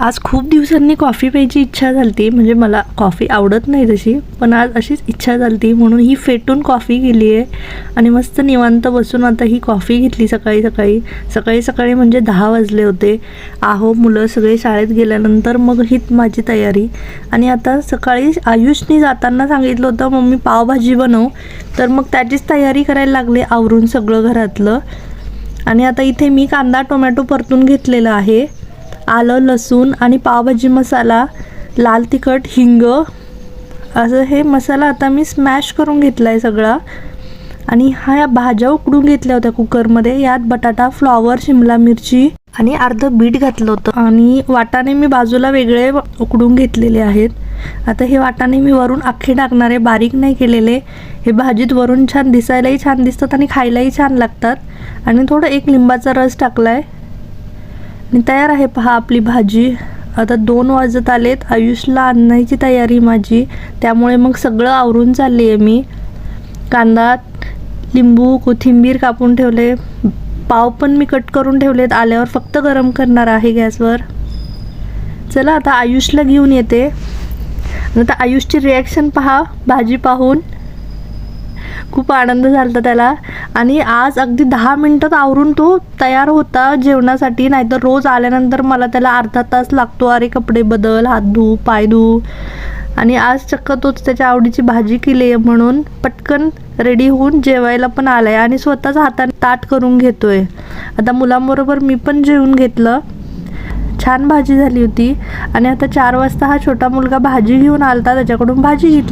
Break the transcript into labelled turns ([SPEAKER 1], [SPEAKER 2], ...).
[SPEAKER 1] आज खूप दिवसांनी कॉफी प्यायची इच्छा झाली म्हणजे मला कॉफी आवडत नाही तशी, पण आज अशीच इच्छा झाली म्हणून ही फेटून कॉफी केली आहे आणि मस्त निवांत बसून आता ही कॉफी घेतली सकाळी सकाळी म्हणजे 10 वाजले होते. मुलं सगळे शाळेत गेल्यानंतर मग ही माझी तयारी. आणि आता सकाळी आयुषनी जाताना सांगितलं होतं मम्मी पावभाजी बनव, तर मग त्याचीच तयारी करायला लागले आवरून सगळं घरातलं. आणि आता इथे मी कांदा टोमॅटो परतून घेतलेला आहे, आलं लसूण आणि पावभाजी मसाला, लाल तिखट, हिंग असं हे मसाला आता मी स्मॅश करून घेतला आहे सगळा. आणि ह्या भाज्या उकडून घेतल्या होत्या कुकरमध्ये. यात बटाटा, फ्लॉवर, शिमला मिरची आणि अर्धं बीट घातलं होतं आणि वाटाणे मी बाजूला वेगळे उकडून घेतलेले आहेत. आता हे वाटाणे मी वरून अख्खे टाकणार आहे, बारीक नाही केलेले. हे भाजीत वरून छान दिसायलाही छान दिसतात आणि खायलाही छान लागतात. आणि थोडं एक लिंबाचा रस टाकला आहे आणि तयार आहे पहा आपली भाजी. आता 2 वाजत आलेत, आयुषला आणायची तयारी माझी, त्यामुळे मग सगळं आवरून चालली आहे मी. कांदा, लिंबू, कोथिंबीर कापून ठेवले, पाव पण मी कट करून ठेवलेत, आल्यावर फक्त गरम करणार आहे गॅसवर. चला आता आयुषला घेऊन येते. आता आयुषची रिॲक्शन पहा भाजी पाहून. खूप आनंद झाला त्याला. आणि आज अगदी 10 मिनिटात आवरून तो तयार होता जेवणासाठी, नाहीतर रोज आल्यानंतर मला त्याला अर्धा तास लागतो, अरे कपडे बदल, हात धू, पाय धू. आणि आज चक्क तोच त्याच्या आवडीची भाजी केली आहे म्हणून पटकन रेडी होऊन जेवायला पण आलाय आणि स्वतःच हाताने ताट करून घेतोय. आता मुलांबरोबर मी पण जेवून घेतलं. छान भाजी झाली होती. आणि आता 4 वाजता हा छोटा मुलगा भाजी घेऊन आलता, त्याच्याकडून भाजी घेतली.